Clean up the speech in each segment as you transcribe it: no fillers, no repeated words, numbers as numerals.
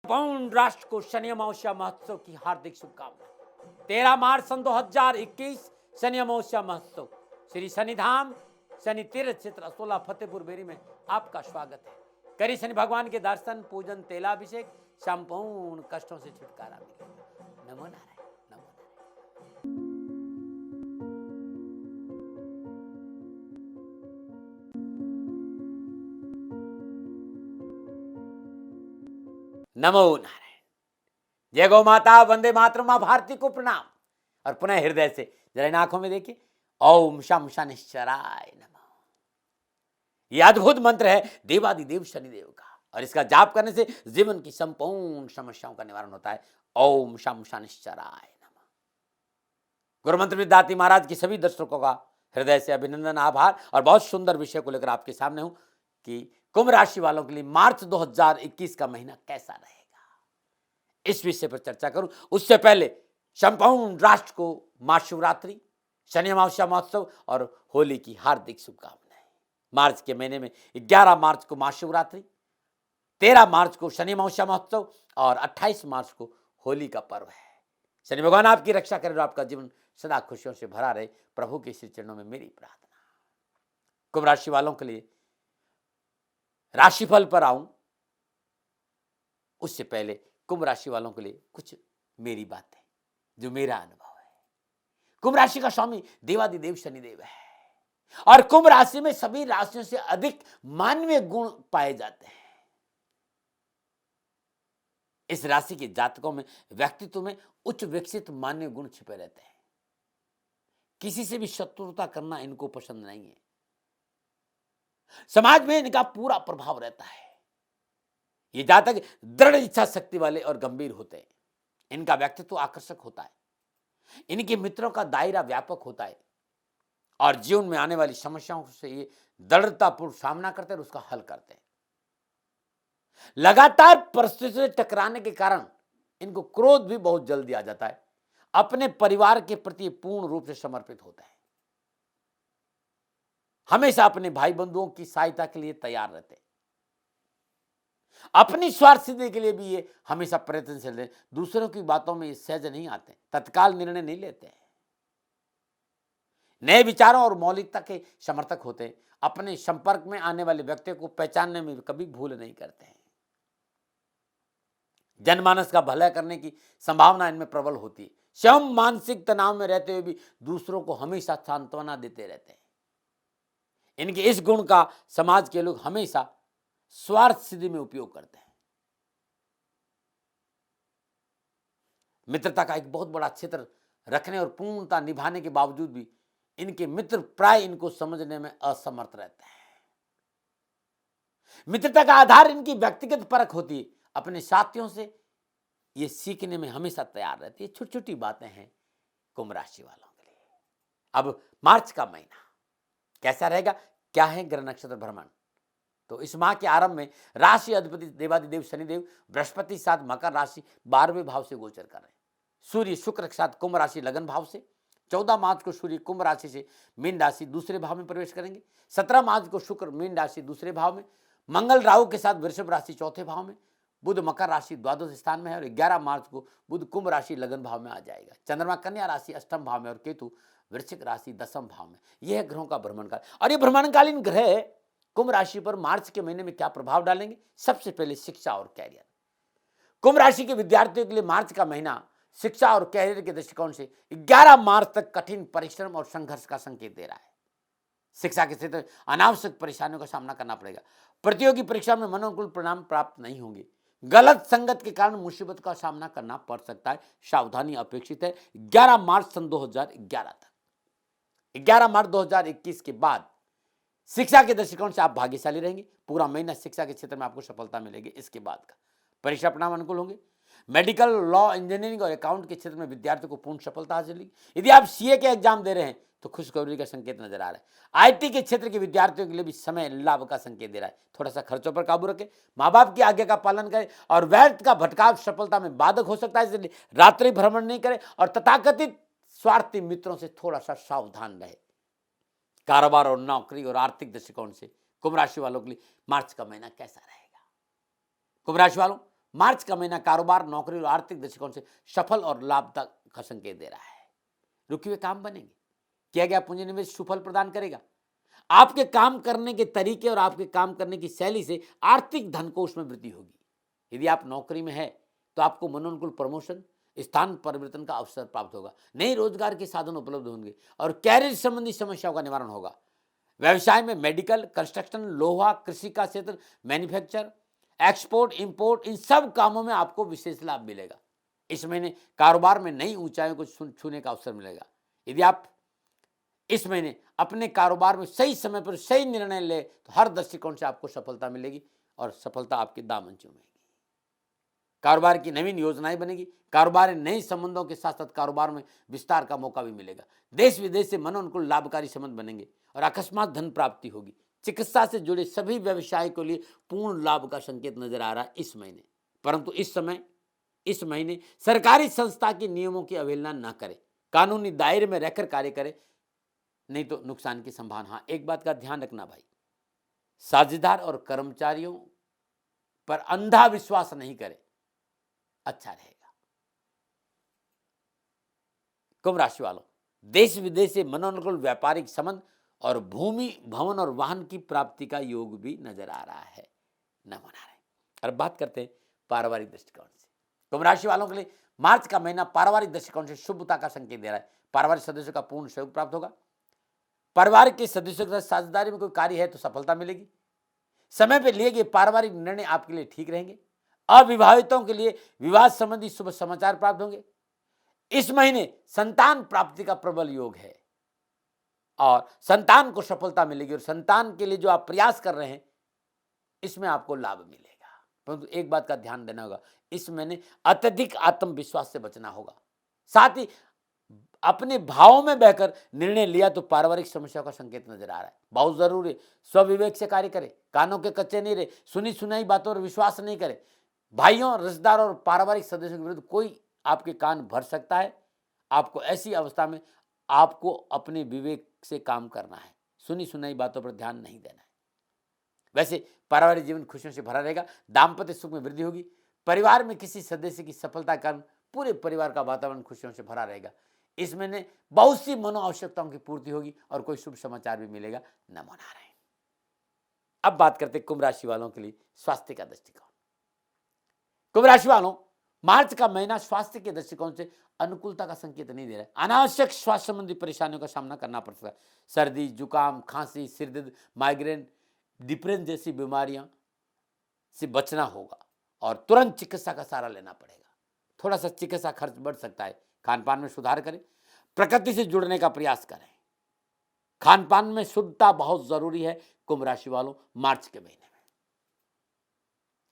संपूर्ण राष्ट्र को शनि अमावस्या महोत्सव की हार्दिक शुभकामनाएं। 13 मार्च सन 2021 शनि अमावस्या महोत्सव श्री शनिधाम शनि तीर्थ क्षेत्र 16 फतेहपुर बेरी में आपका स्वागत है। करी शनि भगवान के दर्शन, पूजन, तेलाभिषेक, संपूर्ण कष्टों से छुटकारा मिलेगा। नमो नारायण, नमो नारायण। नमो नारायण। जय गौ माता, वंदे मातरम, मां भारती को प्रणाम। और पुनः हृदय से जरा इन आंखों में देखिए, ओम शम शनिश्चराय नमः। यह अद्भुत मंत्र है देवादिदेव शनिदेव का, और इसका जाप करने से जीवन की संपूर्ण समस्याओं का निवारण होता है। ओम शम शनिश्चराय नमः। गुरु मंत्र विद्यार्थी महाराज की सभी दर्शकों का हृदय से अभिनंदन, आभार। और बहुत सुंदर विषय को लेकर आपके सामने हूं कि कुंभ राशि वालों के लिए मार्च 2021 का महीना कैसा रहेगा, इस विषय पर चर्चा करूं। उससे पहले संपूर्ण राष्ट्र को महाशिवरात्रि, शनि अमावस्या महोत्सव और होली की हार्दिक शुभकामनाएं। मार्च के महीने में 11 मार्च को महाशिवरात्रि, 13 मार्च को शनि अमावस्या महोत्सव और 28 मार्च को होली का पर्व है। शनि भगवान आपकी रक्षा करें और आपका जीवन सदा खुशियों से भरा रहे, प्रभु के श्री चरणों में मेरी प्रार्थना। कुंभ राशि वालों के लिए राशिफल पर आऊं उससे पहले कुंभ राशि वालों के लिए कुछ मेरी बातें, जो मेरा अनुभव है। कुंभ राशि का स्वामी देवादिदेव शनिदेव है, और कुंभ राशि में सभी राशियों से अधिक मानवीय गुण पाए जाते हैं। इस राशि के जातकों में व्यक्तित्व में उच्च विकसित मानवीय गुण छिपे रहते हैं। किसी से भी शत्रुता करना इनको पसंद नहीं है। समाज में इनका पूरा प्रभाव रहता है। ये जातक दृढ़ इच्छा शक्ति वाले और गंभीर होते हैं। इनका व्यक्तित्व आकर्षक होता है। इनके मित्रों का दायरा व्यापक होता है, और जीवन में आने वाली समस्याओं से ये दृढ़तापूर्वक सामना करते हैं और उसका हल करते हैं। लगातार परिस्थितियों से टकराने के कारण इनको क्रोध भी बहुत जल्दी आ जाता है। अपने परिवार के प्रति पूर्ण रूप से समर्पित होता है। हमेशा अपने भाई बंधुओं की सहायता के लिए तैयार रहते हैं। अपनी स्वार्थ सिद्धि के लिए भी ये हमेशा प्रयत्नशील हैं। दूसरों की बातों में ये सहज नहीं आते, तत्काल निर्णय नहीं लेते हैं। नए विचारों और मौलिकता के समर्थक होते हैं। अपने संपर्क में आने वाले व्यक्तियों को पहचानने में कभी भूल नहीं करते हैं। जनमानस का भला करने की संभावना इनमें प्रबल होती है। स्वयं मानसिक तनाव में रहते हुए भी दूसरों को हमेशा सांत्वना देते रहते हैं। इनके इस गुण का समाज के लोग हमेशा स्वार्थ सिद्धि में उपयोग करते हैं। मित्रता का एक बहुत बड़ा क्षेत्र रखने और पूर्णता निभाने के बावजूद भी इनके मित्र प्राय इनको समझने में असमर्थ रहते हैं। मित्रता का आधार इनकी व्यक्तिगत परख होती है। अपने साथियों से ये सीखने में हमेशा तैयार रहती है। छोटी छोटी बातें हैं कुंभ राशि वालों के लिए। अब मार्च का महीना कैसा रहेगा, क्या है ग्रह नक्षत्र भ्रमण, तो इस माह के आरंभ में राशि अधिपति देवादिदेव शनिदेव बृहस्पति साथ मकर राशि 12वें भाव से गोचर कर रहे हैं। सूर्य शुक्र के साथ कुंभ राशि लगन भाव से 14 मार्च को सूर्य कुंभ राशि से मीन राशि दूसरे भाव में प्रवेश करेंगे। 17 मार्च को शुक्र मीन राशि दूसरे भाव में, मंगल राहु के साथ वृषभ राशि चौथे भाव में, बुध मकर राशि द्वादश स्थान में है, और 11 मार्च को बुध कुंभ राशि लगन भाव में आ जाएगा। चंद्रमा कन्या राशि अष्टम भाव में और केतु वृश्चिक राशि दसम भाव में। यह है ग्रहों का भ्रमण काल। और ये भ्रमणकालीन ग्रह कुंभ राशि पर मार्च के महीने में क्या प्रभाव डालेंगे। सबसे पहले शिक्षा और कैरियर। कुंभ राशि के विद्यार्थियों के लिए मार्च का महीना शिक्षा और कैरियर के दृष्टिकोण से 11 मार्च तक कठिन परिश्रम और संघर्ष का संकेत दे रहा है। शिक्षा के क्षेत्र में अनावश्यक परेशानियों का सामना करना पड़ेगा। प्रतियोगी परीक्षा में मनोनुकूल परिणाम प्राप्त नहीं होंगे। गलत संगत के कारण मुसीबत का सामना करना पड़ सकता है। सावधानी अपेक्षित है 11 मार्च सन 2011 तक। 11 मार्च 2021 के बाद शिक्षा के दृष्टिकोण से आप भाग्यशाली रहेंगे। पूरा महीना शिक्षा के क्षेत्र में आपको सफलता मिलेगी। इसके बाद का परीक्षा परिणाम अनुकूल होंगे। मेडिकल, लॉ, इंजीनियरिंग और अकाउंट के क्षेत्र में विद्यार्थियों को पूर्ण सफलता हासिल होगी। यदि आप सीए के एग्जाम दे रहे हैं तो खुशखबरी का संकेत नजर आ रहा है। आईटी के क्षेत्र के विद्यार्थियों के लिए भी समय लाभ का संकेत दे रहा है। थोड़ा सा खर्चों पर काबू रखें, माँ बाप की आज्ञा का पालन करें, और व्यर्थ का भटकाव सफलता में बाधक हो सकता है, इसलिए रात्रि भ्रमण नहीं करें, और तथाकथित स्वार्थी मित्रों से थोड़ा सा सावधान रहे। कारोबार और नौकरी और आर्थिक दृष्टिकोण से कुंभ राशि वालों के लिए मार्च का महीना कैसा रहेगा। कुंभ राशि वालों, मार्च का महीना कारोबार, नौकरी और आर्थिक दृष्टिकोण से सफल और लाभदायक का संकेत दे रहा है। रुके हुए काम बनेंगे, किया गया पूंजी निवेश सुफल प्रदान करेगा। आपके काम करने के तरीके और आपके काम करने की शैली से आर्थिक धन कोष में वृद्धि होगी। यदि आप नौकरी में है तो आपको मनोनुकूल प्रमोशन, स्थान परिवर्तन का अवसर प्राप्त होगा। नए रोजगार के साधन उपलब्ध होंगे और कैरियर संबंधी समस्याओं का निवारण होगा। व्यवसाय में मेडिकल, कंस्ट्रक्शन, लोहा, कृषि का क्षेत्र, मैन्युफैक्चर, एक्सपोर्ट, इंपोर्ट, इन सब कामों में आपको विशेष लाभ मिलेगा। इस महीने कारोबार में नई ऊंचाइयों को छूने का अवसर मिलेगा। यदि आप इस महीने अपने कारोबार में सही समय पर सही निर्णय ले तो हर दृष्टिकोण से आपको सफलता मिलेगी और सफलता आपके दामन चूमेगी। कारोबार की नवीन योजनाएं बनेगी। कारोबार नए संबंधों के साथ साथ कारोबार में विस्तार का मौका भी मिलेगा। देश विदेश से मनोनुकूल लाभकारी संबंध बनेंगे और अकस्मात धन प्राप्ति होगी। चिकित्सा से जुड़े सभी व्यवसाय के लिए पूर्ण लाभ का संकेत नजर आ रहा है इस महीने। परंतु इस महीने सरकारी संस्था के नियमों की अवहेलना न करें, कानूनी दायरे में रहकर कार्य करें, नहीं तो नुकसान की संभावना। हाँ, एक बात का ध्यान रखना भाई, साझेदार और कर्मचारियों पर अंधा विश्वास नहीं करें, अच्छा रहेगा। कुंभ राशि वालों, देश विदेश से मनोनुकूल व्यापारिक संबंध और भूमि, भवन और वाहन की प्राप्ति का योग भी नजर आ रहा है। नमो नारायण। अब बात करते हैं पारिवारिक दृष्टिकोण से। कुंभ राशि वालों के लिए मार्च का महीना पारिवारिक दृष्टिकोण से शुभता का संकेत दे रहा है। पारिवारिक सदस्यों का पूर्ण सहयोग प्राप्त होगा। परिवार के सदस्यों के साथ साझेदारी में कोई कार्य है तो सफलता मिलेगी। समय पर लिए गए पारिवारिक निर्णय आपके लिए ठीक रहेंगे। अविवाहितों के लिए विवाह संबंधी शुभ समाचार प्राप्त होंगे। इस महीने संतान प्राप्ति का प्रबल योग है और संतान को सफलता मिलेगी और संतान के लिए जो आप प्रयास कर रहे हैं इसमें आपको लाभ मिलेगा। परंतु एक बात का ध्यान देना होगा, इस महीने अत्यधिक आत्मविश्वास से बचना होगा। साथ ही अपने भावों में बहकर निर्णय लिया तो पारिवारिक समस्याओं का संकेत नजर आ रहा है। बहुत जरूरी है स्वविवेक से कार्य करें, कानों के कच्चे नहीं रहे, सुनी सुनाई बातों पर विश्वास नहीं करें। भाइयों, रिश्तेदार और पारिवारिक सदस्यों के विरुद्ध कोई आपके कान भर सकता है। आपको ऐसी अवस्था में आपको अपने विवेक से काम करना है, सुनी सुनाई बातों पर ध्यान नहीं देना है। वैसे पारिवारिक जीवन खुशियों से भरा रहेगा। दाम्पत्य सुख में वृद्धि होगी। परिवार में किसी सदस्य की सफलता के कारण पूरे परिवार का वातावरण खुशियों से भरा रहेगा। इस महीने बहुत सी मनो आवश्यकताओं की पूर्ति होगी और कोई शुभ समाचार भी मिलेगा। नमो नारायण। अब बात करते कुंभ राशि वालों के लिए स्वास्थ्य का दृष्टिकोण। कुंभ राशि वालों, मार्च का महीना स्वास्थ्य के दृष्टिकोण से अनुकूलता का संकेत नहीं दे रहा है। अनावश्यक स्वास्थ्य संबंधी परेशानियों का सामना करना पड़ सकता है। सर्दी, जुकाम, खांसी, सिरदर्द, माइग्रेन, डिप्रेशन जैसी बीमारियां से बचना होगा और तुरंत चिकित्सा का सहारा लेना पड़ेगा। थोड़ा सा चिकित्सा खर्च बढ़ सकता है। खान पान में सुधार करें, प्रकृति से जुड़ने का प्रयास करें। खान पान में शुद्धता बहुत जरूरी है कुंभ राशि वालों मार्च के महीने में।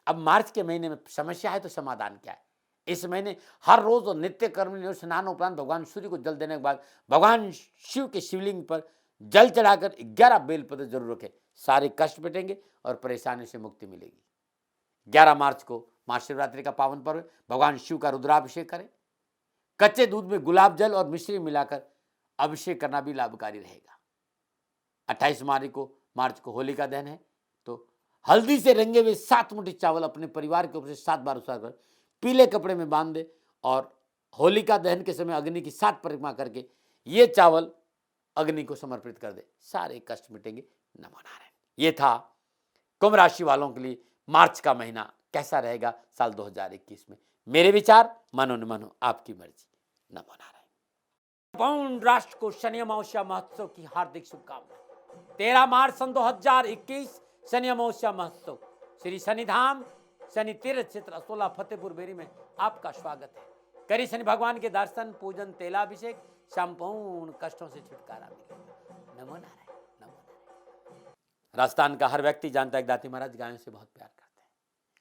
अब मार्च के महीने में समस्या है तो समाधान क्या है? इस महीने हर रोज और नित्य कर्म स्नान उपरांत भगवान सूर्य को जल देने के बाद भगवान शिव के शिवलिंग पर जल चढ़ाकर 11 बेलपत्र जरूर रखें। सारे कष्ट मिटेंगे और परेशानी से मुक्ति मिलेगी। 11 मार्च को महाशिवरात्रि का पावन पर्व, भगवान शिव का रुद्राभिषेक करें। कच्चे दूध में गुलाब जल और मिश्री मिलाकर अभिषेक करना भी लाभकारी रहेगा। 28 मार्च को होलिका दहन है तो हल्दी से रंगे हुए 7 मुट्ठी चावल अपने परिवार के ऊपर से 7 बार उतार कर पीले कपड़े में बांध दे और होलिका दहन के समय अग्नि की 7 परिक्रमा करके ये चावल अग्नि को समर्पित कर दे। सारे कष्ट मिटेंगे। नमो नारायण। ये था कुंभ राशि वालों के लिए मार्च का महीना कैसा रहेगा साल 2021 में। मेरे विचार मानो न मानो, आपकी मर्जी। नमो नारायण। पूर्ण राष्ट्र को शनि अमावस्या महोत्सव की हार्दिक शुभकामनाएं। 13 मार्च सन 2021 शनि अमावस्या महोत्सव श्री शनिधाम शनि तीर्थ क्षेत्र असोला फतेहपुर बेरी में आपका स्वागत है। करी शनि भगवान के दर्शन, पूजन, तेलाभिषेक, संपूर्ण कष्टों से छुटकारा मिलेगा। नमो नारायण, नमो नारायण। राजस्थान का हर व्यक्ति जानता है दाती महाराज गायों से बहुत प्यार करते हैं,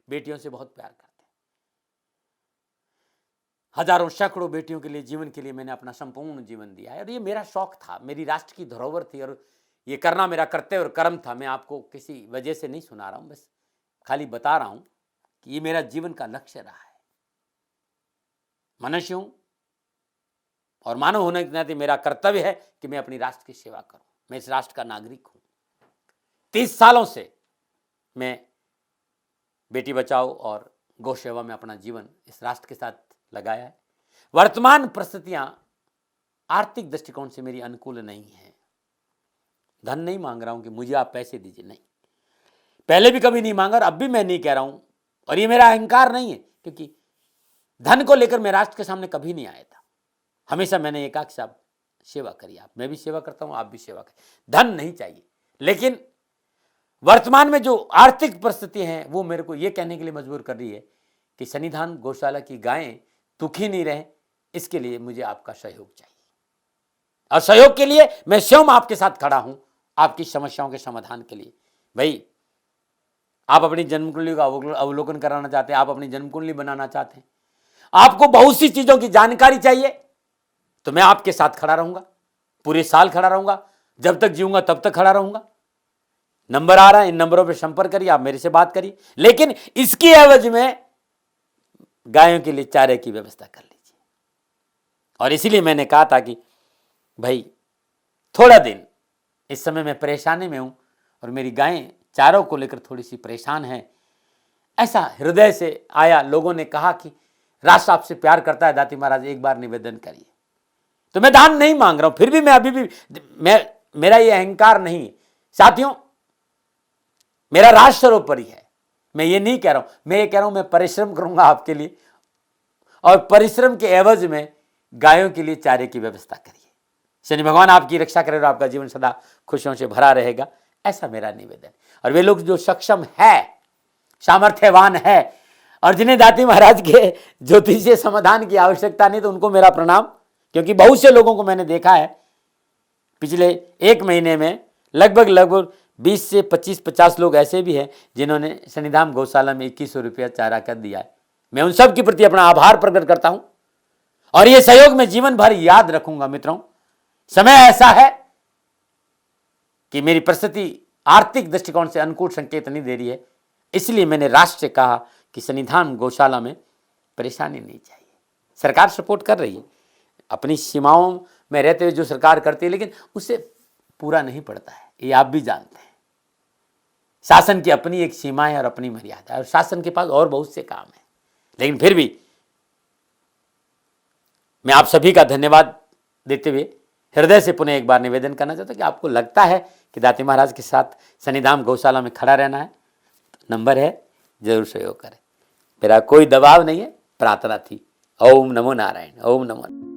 बेटियों से बहुत प्यार करते हैं। हजारों सैकड़ों बेटियों के लिए, जीवन के लिए मैंने अपना संपूर्ण जीवन दिया है और ये मेरा शौक था, मेरी राष्ट्र की धरोहर थी और ये करना मेरा कर्तव्य और कर्म था। मैं आपको किसी वजह से नहीं सुना रहा हूं, बस खाली बता रहा हूं कि ये मेरा जीवन का लक्ष्य रहा है। मनुष्य हूं और मानव होने के नाते मेरा कर्तव्य है कि मैं अपनी राष्ट्र की सेवा करूं। मैं इस राष्ट्र का नागरिक हूं। 30 सालों से मैं बेटी बचाओ और गौ सेवा में अपना जीवन इस राष्ट्र के साथ लगाया है। वर्तमान परिस्थितियां आर्थिक दृष्टिकोण से मेरी अनुकूल नहीं है। धन नहीं मांग रहा हूं कि मुझे आप पैसे दीजिए, नहीं, पहले भी कभी नहीं मांगा और अब भी मैं नहीं कह रहा हूं, और ये मेरा अहंकार नहीं है, क्योंकि धन को लेकर मैं राष्ट्र के सामने कभी नहीं आया था। हमेशा मैंने एक आख साहब सेवा करी, आप, मैं भी सेवा करता हूं, आप भी सेवा करें, धन नहीं चाहिए। लेकिन वर्तमान में जो आर्थिक परिस्थिति है वो मेरे को ये कहने के लिए मजबूर कर रही है कि सन्निधान गौशाला की गायें दुखी नहीं रहे, इसके लिए मुझे आपका सहयोग चाहिए। और सहयोग के लिए मैं स्वयं आपके साथ खड़ा हूं, आपकी समस्याओं के समाधान के लिए। भाई, आप अपनी जन्म कुंडली का अवलोकन कराना चाहते हैं, आप अपनी जन्म कुंडली बनाना चाहते हैं, आपको बहुत सी चीजों की जानकारी चाहिए, तो मैं आपके साथ खड़ा रहूंगा, पूरे साल खड़ा रहूंगा, जब तक जीऊंगा तब तक खड़ा रहूंगा। नंबर आ रहा है, इन नंबरों पर संपर्क करिए, आप मेरे से बात करिए, लेकिन इसकी एवज में गायों के लिए चारे की व्यवस्था कर लीजिए। और इसीलिए मैंने कहा था कि भाई थोड़ा दिन, इस समय मैं परेशानी में हूं और मेरी गायें चारों को लेकर थोड़ी सी परेशान है। ऐसा हृदय से आया, लोगों ने कहा कि राष्ट्र आपसे प्यार करता है दाती महाराज, एक बार निवेदन करिए। तो मैं दान नहीं मांग रहा हूं, फिर भी मैं अभी भी मेरा ये अहंकार नहीं है साथियों, मेरा राष्ट्र सर्वोपरि है। मैं ये नहीं कह रहा हूं, मैं ये कह रहा हूं मैं परिश्रम करूंगा आपके लिए, और परिश्रम के एवज में गायों के लिए चारे की व्यवस्था करिए। शनि भगवान आपकी रक्षा करे और आपका जीवन सदा खुशियों से भरा रहेगा, ऐसा मेरा निवेदन। और वे लोग जो सक्षम है, सामर्थ्यवान है, और जिन्हें दाती महाराज के ज्योतिषीय समाधान की आवश्यकता नहीं, तो उनको मेरा प्रणाम, क्योंकि बहुत से लोगों को मैंने देखा है पिछले एक महीने में लगभग 20 से 25-50 लोग ऐसे भी हैं जिन्होंने सन्निधान गौशाला में 2100 रुपया चारा कर दिया है। मैं उन सब के प्रति अपना आभार प्रकट करता हूं, और यह सहयोग मैं जीवन भर याद रखूंगा। मित्रों, समय ऐसा है कि मेरी परिस्थिति आर्थिक दृष्टिकोण से अनुकूल संकेत नहीं दे रही है, इसलिए मैंने राष्ट्र से कहा कि सन्निधान गौशाला में परेशानी नहीं चाहिए। सरकार सपोर्ट कर रही है, अपनी सीमाओं में रहते हुए जो सरकार करती है, लेकिन उससे पूरा नहीं पड़ता है, ये आप भी जानते हैं। शासन की अपनी एक सीमा है और अपनी मर्यादा है, और शासन के पास और बहुत से काम है। लेकिन फिर भी मैं आप सभी का धन्यवाद देते हुए हृदय से पुनः एक बार निवेदन करना चाहता हूं कि आपको लगता है कि दाती महाराज के साथ सन्निधान गौशाला में खड़ा रहना है, तो नंबर है, जरूर सहयोग करें। मेरा कोई दबाव नहीं है, प्रार्थना थी। ओम नमो नारायण, ओम नमो।